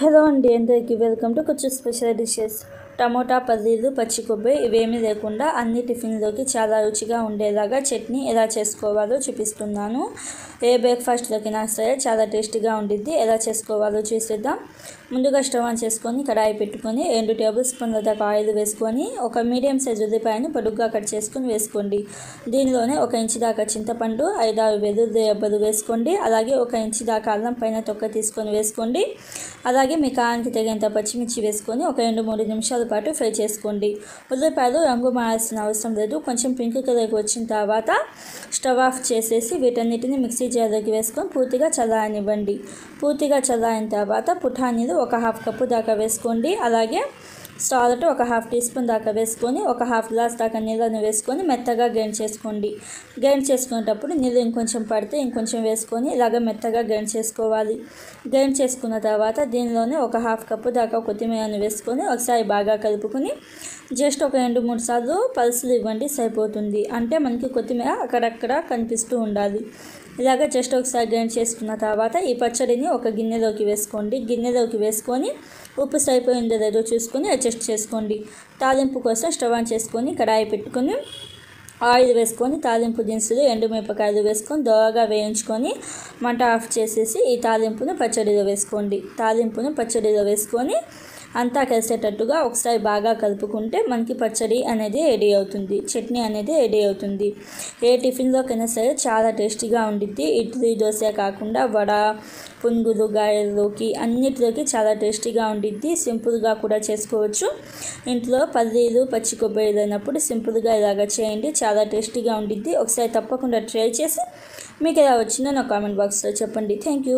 Hello అండి, అందరికీ welcome to కొంచెం స్పెషల్ డిషెస్. టమోటా, పల్లీలు, పచ్చి కొబ్బరి ఇవేమీ లేకుండా అన్ని టిఫిన్లోకి చాలా రుచిగా ఉండేలాగా చట్నీ ఎలా చేసుకోవాలో చూపిస్తున్నాను. ఏ బ్రేక్ఫాస్ట్లోకైనా సరే చాలా టేస్టీగా ఉండిద్ది. ఎలా చేసుకోవాలో చూసేద్దాం. ముందుగా స్టవ్ ఆన్ చేసుకొని కడాయి పెట్టుకొని 2 టేబుల్ స్పూన్ల దాకా ఆయిల్ వేసుకొని ఒక మీడియం సైజ్ ఉల్లిపాయను పొడుగ్గా కట్ చేసుకొని వేసుకోండి. దీనిలోనే 1 ఇంచు దాకా చింతపండు, 5-6 వెల్లుల్లి రెబ్బలు వేసుకోండి. అలాగే 1 ఇంచు దాకా అల్లం పైన తొక్క తీసుకొని వేసుకోండి. అలాగే మీ కారానికి తగినంత పచ్చిమిర్చి వేసుకొని ఒక 2-3 నిమిషాల పాటు ఫ్రై చేసుకోండి. ఉల్లిపాయలు రంగు మారాల్సిన అవసరం లేదు. కొంచెం పింక్ కలర్కి వచ్చిన తర్వాత స్టవ్ ఆఫ్ చేసేసి వీటన్నిటిని మిక్సీ జార్లోకి వేసుకొని పూర్తిగా చల్లారనివ్వండి. పూర్తిగా చల్లారిన తర్వాత పుఠానీలు 1/2 కప్పు దాకా వేసుకోండి. అలాగే సాల్ట్ 1/2 టీ స్పూన్ దాకా వేసుకొని 1/2 గ్లాస్ దాకా నీళ్ళను వేసుకొని మెత్తగా గ్రైండ్ చేసుకోండి. గ్రైండ్ చేసుకునేటప్పుడు నీళ్ళు ఇంకొంచెం పడితే ఇంకొంచెం వేసుకొని ఇలాగ మెత్తగా గ్రైండ్ చేసుకోవాలి. గ్రైండ్ చేసుకున్న తర్వాత దీనిలోనే 1/2 కప్పు దాకా కొత్తిమీరను వేసుకొని ఒకసారి బాగా కలుపుకొని జస్ట్ ఒక 2-3 సార్లు పల్సులు ఇవ్వండి, సరిపోతుంది. అంటే మనకి కొత్తిమీర అక్కడక్కడ కనిపిస్తూ ఉండాలి. ఇలాగ జస్ట్ ఒకసారి గ్రైండ్ చేసుకున్న తర్వాత ఈ పచ్చడిని ఒక గిన్నెలోకి వేసుకోండి. గిన్నెలోకి వేసుకొని ఉప్పు సరిపోయిందో లేదో చూసుకొని అడ్జస్ట్ చేసుకోండి. తాలింపు కోసం స్టవ్ ఆన్ చేసుకొని కడాయి పెట్టుకొని ఆయిల్ వేసుకొని తాలింపు దినుసులు, ఎండుమిరపకాయలు వేసుకొని దోరగా వేయించుకొని మంట ఆఫ్ చేసేసి ఈ తాలింపును పచ్చడిలో వేసుకోండి. తాలింపును పచ్చడిలో వేసుకొని అంతా కలిసేటట్టుగా ఒకసారి బాగా కలుపుకుంటే మనకి పచ్చడి అనేది రెడీ అవుతుంది. చట్నీ అనేది రెడీ అవుతుంది. ఏ టిఫిన్లోకైనా సరే చాలా టేస్టీగా ఉండిద్ది. ఇడ్లీ, దోశ కాకుండా వడ, పునుగులు, గారెల్లోకి అన్నిటిలోకి చాలా టేస్టీగా ఉండిద్ది. సింపుల్గా కూడా చేసుకోవచ్చు. ఇంట్లో పల్లీలు, పచ్చి కొబ్బరి లేనప్పుడు సింపుల్గా ఇలాగ చేయండి. చాలా టేస్టీగా ఉండిద్ది. ఒకసారి తప్పకుండా ట్రై చేసి మీకు ఎలా వచ్చిందో నా కామెంట్ బాక్స్లో చెప్పండి. Thank you.